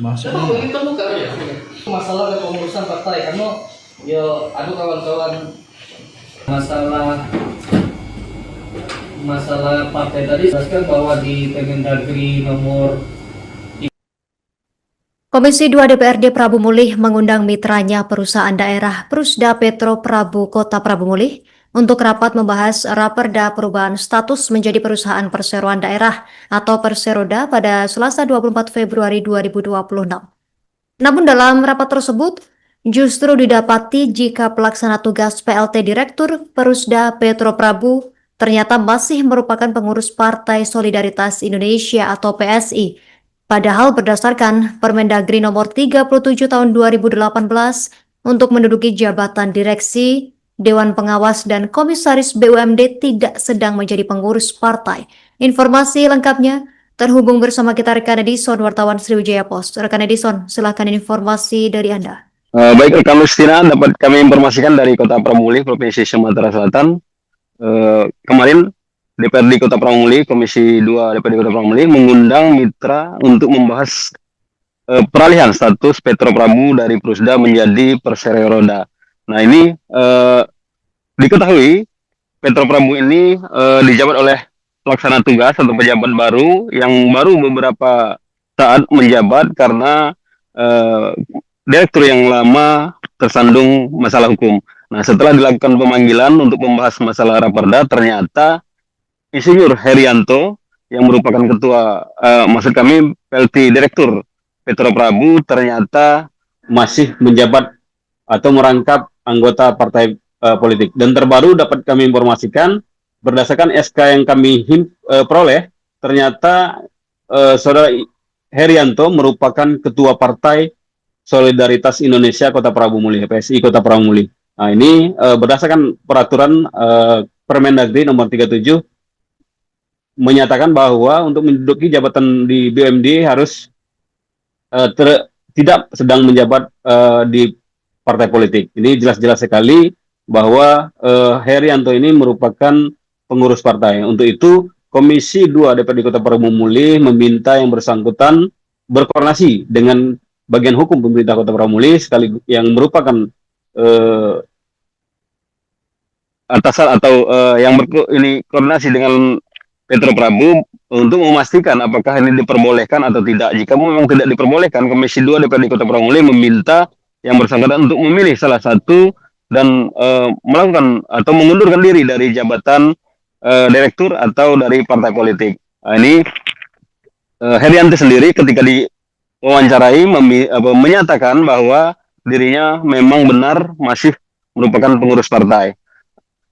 Maksudnya begitu bukan ya. Masalah kepengurusan partai karena yo aduh kawan-kawan masalah masalah partai tadi jelaskan bahwa di Kemendagri nomor Komisi 2 DPRD Prabu Mulih mengundang mitranya perusahaan daerah Prusda Petro Prabu Kota Prabu Mulih untuk rapat membahas Raperda perubahan status menjadi perusahaan perseroan daerah atau Perseroda pada Selasa 24 Februari 2026. Namun dalam rapat tersebut justru didapati jika pelaksana tugas PLT Direktur Perusda Petro Prabu ternyata masih merupakan pengurus Partai Solidaritas Indonesia atau PSI. Padahal berdasarkan Permendagri nomor 37 tahun 2018 untuk menduduki jabatan direksi, Dewan Pengawas dan Komisaris BUMD tidak sedang menjadi pengurus partai. Informasi lengkapnya terhubung bersama kita rekan Edison, wartawan Sriwijaya Post. Rekan Edison, silakan informasi dari Anda. Baik rekan Mustina, dapat kami informasikan dari Kota Pramuli, Provinsi Sumatera Selatan. Kemarin DPRD Kota Pramuli, Komisi 2 DPRD Kota Pramuli mengundang mitra untuk membahas peralihan status Petro Prabu dari Prusda menjadi Perseroda. Nah ini diketahui Petro Prabu ini dijabat oleh pelaksana tugas atau pejabat baru yang baru beberapa saat menjabat karena direktur yang lama tersandung masalah hukum. Nah setelah dilakukan pemanggilan untuk membahas masalah Raperda, ternyata Insinyur Herianto yang merupakan ketua, maksud kami PLT Direktur Petro Prabu ternyata masih menjabat atau merangkap anggota partai politik. Dan terbaru dapat kami informasikan berdasarkan SK yang kami peroleh, ternyata Saudara Herianto merupakan ketua Partai Solidaritas Indonesia Kota Prabu Mulih, PSI Kota Prabu Mulih. Nah ini berdasarkan peraturan Permendagri nomor 37 menyatakan bahwa untuk menduduki jabatan di BUMD harus tidak sedang menjabat di partai politik. Ini jelas-jelas sekali bahwa Herianto ini merupakan pengurus partai. Untuk itu, Komisi 2 DPRD Kota Prabu Mulih meminta yang bersangkutan berkoordinasi dengan bagian hukum pemerintah Kota Prabu Mulih sekaligus yang merupakan atasan atau yang ini koordinasi dengan Petro Prabu untuk memastikan apakah ini diperbolehkan atau tidak. Jika memang tidak diperbolehkan, Komisi 2 DPRD Kota Prabu Mulih meminta yang bersangkutan untuk memilih salah satu dan melakukan atau mengundurkan diri dari jabatan direktur atau dari partai politik. Nah, ini Herianto sendiri ketika diwawancarai menyatakan bahwa dirinya memang benar masih merupakan pengurus partai.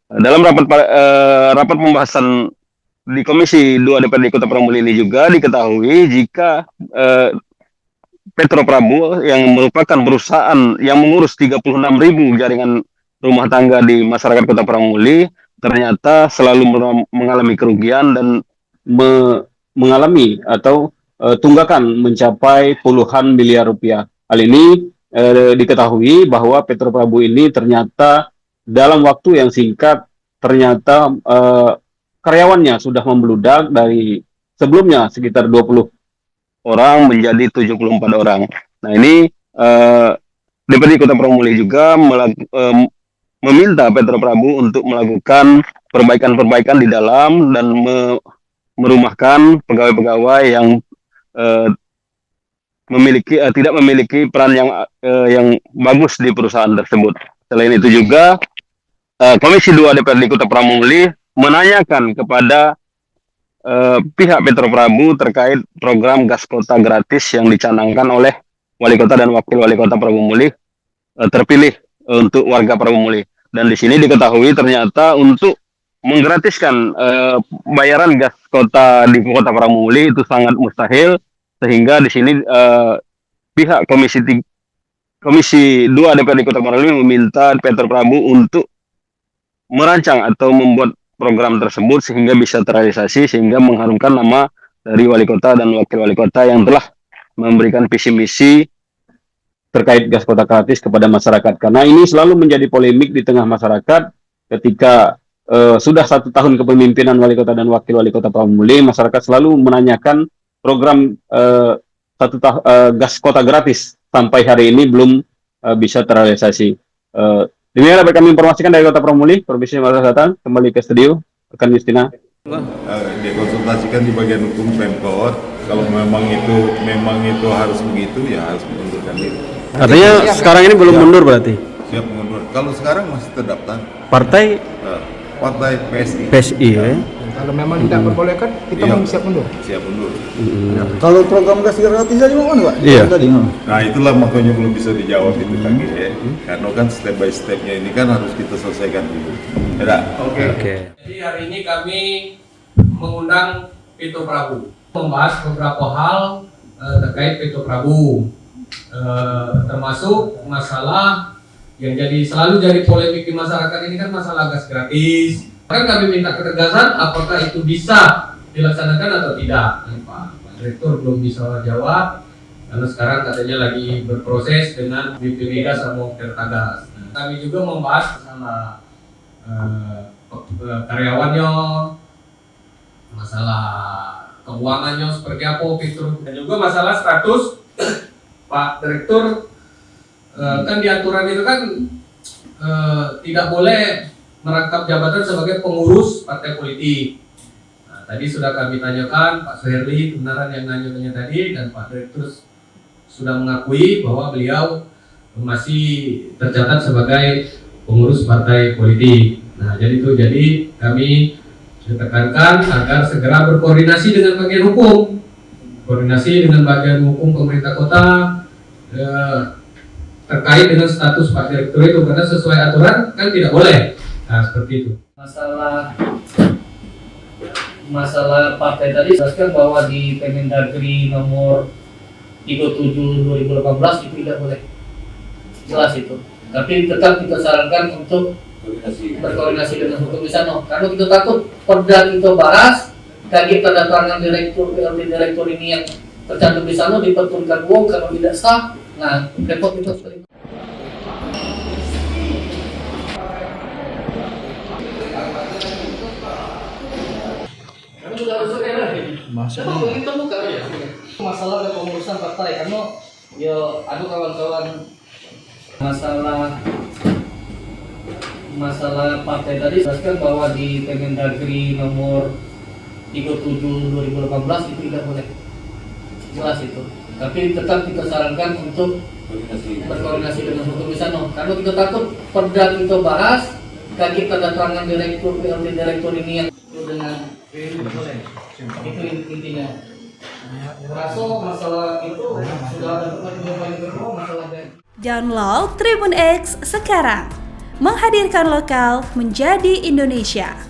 Dalam rapat pembahasan di Komisi 2 DPRD Kota Prabu Mulih ini juga diketahui jika Petro Prabu yang merupakan perusahaan yang mengurus 36.000 jaringan rumah tangga di masyarakat Kota Prabu Mulih ternyata selalu mengalami kerugian dan mengalami atau tunggakan mencapai puluhan miliar rupiah. Hal ini diketahui bahwa Petro Prabu ini ternyata dalam waktu yang singkat ternyata karyawannya sudah membludak dari sebelumnya sekitar 20 orang menjadi 74 orang. Nah ini DPRD Kota Prabu Mulih juga meminta Petro Prabu untuk melakukan perbaikan-perbaikan di dalam dan merumahkan pegawai-pegawai yang tidak memiliki peran yang bagus di perusahaan tersebut. Selain itu juga Komisi 2 DPRD Kota Prabu Mulih menanyakan kepada pihak Petro Prabu terkait program gas kota gratis yang dicanangkan oleh Wali Kota dan Wakil Wali Kota Prabu Mulih terpilih untuk warga Prabu Mulih. Dan di sini diketahui ternyata untuk menggratiskan bayaran gas kota di Kota Prabu Mulih itu sangat mustahil, sehingga di sini pihak Komisi 2 DPRD Kota Prabu Mulih meminta Petro Prabu untuk merancang atau membuat program tersebut sehingga bisa terrealisasi, sehingga mengharumkan nama dari wali kota dan wakil wali kota yang telah memberikan visi misi terkait gas kota gratis kepada masyarakat. Karena ini selalu menjadi polemik di tengah masyarakat ketika sudah 1 tahun kepemimpinan wali kota dan wakil wali kota Prabu Mulih, masyarakat selalu menanyakan program gas kota gratis sampai hari ini belum bisa terrealisasi. Demikian dapat kami informasikan dari Kota Promuli, Provinsi Sumatera Selatan. Kembali ke studio, rekan Justina. Dikonsultasikan di bagian hukum Pemkot. Kalau memang itu harus begitu, ya harus mengundurkan diri. Artinya sekarang ini belum mundur berarti? Siap mengundur. Kalau sekarang masih terdaftar. Partai Partai PSI. PSI ya? Kalau memang tidak perbolehkan, kita Iya. mau siap mundur. Siap mundur. Kalau program gas gratis aja mau Pak? Iya. Tadi. Nah itulah makanya belum bisa dijawab itu lagi ya. Karena kan step by stepnya ini kan harus kita selesaikan dulu. Ya. Oke. Jadi hari ini kami mengundang Peto Prabu membahas beberapa hal terkait Peto Prabu, termasuk masalah yang selalu jadi polemik di masyarakat ini kan masalah gas gratis. Kan kami minta ketegasan apakah itu bisa dilaksanakan atau tidak. Pak Direktur belum bisa jawab karena sekarang katanya lagi berproses dengan BPWD sama Pertagas. Kami juga membahas masalah karyawannya, masalah keuangannya seperti apa, fitur, dan juga masalah status Pak Direktur. Kan di aturan itu kan tidak boleh merangkap jabatan sebagai pengurus partai politik. Nah, tadi sudah kami tanyakan Pak Suherli kebenaran yang nanya tadi, dan Pak Direktur sudah mengakui bahwa beliau masih tercatat sebagai pengurus partai politik. Nah, jadi kami ditekankan agar segera berkoordinasi dengan bagian hukum, koordinasi dengan bagian hukum pemerintah kota terkait dengan status Pak Direktur itu, karena sesuai aturan kan tidak boleh. Nah, seperti itu. Masalah partai tadi jelaskan bahwa di Permendagri nomor 37/2018 itu tidak boleh. Jelas itu. Tapi tetap kita sarankan untuk berkoordinasi dengan hukum di sana. Karena kita takut perda kita bahas, kaget tanda tangan direktur ini yang tercantum di sana diperturunkan uang kalau tidak sah. Nah, repot itu seperti itu. Masalah kepengurusan partai karena aduh kawan-kawan masalah partai tadi jelaskan bahwa di Permendagri nomor 37/2018 itu tidak boleh. Jelas itu. Tapi tetap kita sarankan untuk berkoordinasi dengan hukum di sana. Karena kita takut perda kita bahas, kaget tanda tangan direktur ini yang dengan itu intinya. Raso masalah itu sudah ada masalah dan Download Tribun X sekarang, menghadirkan lokal menjadi Indonesia.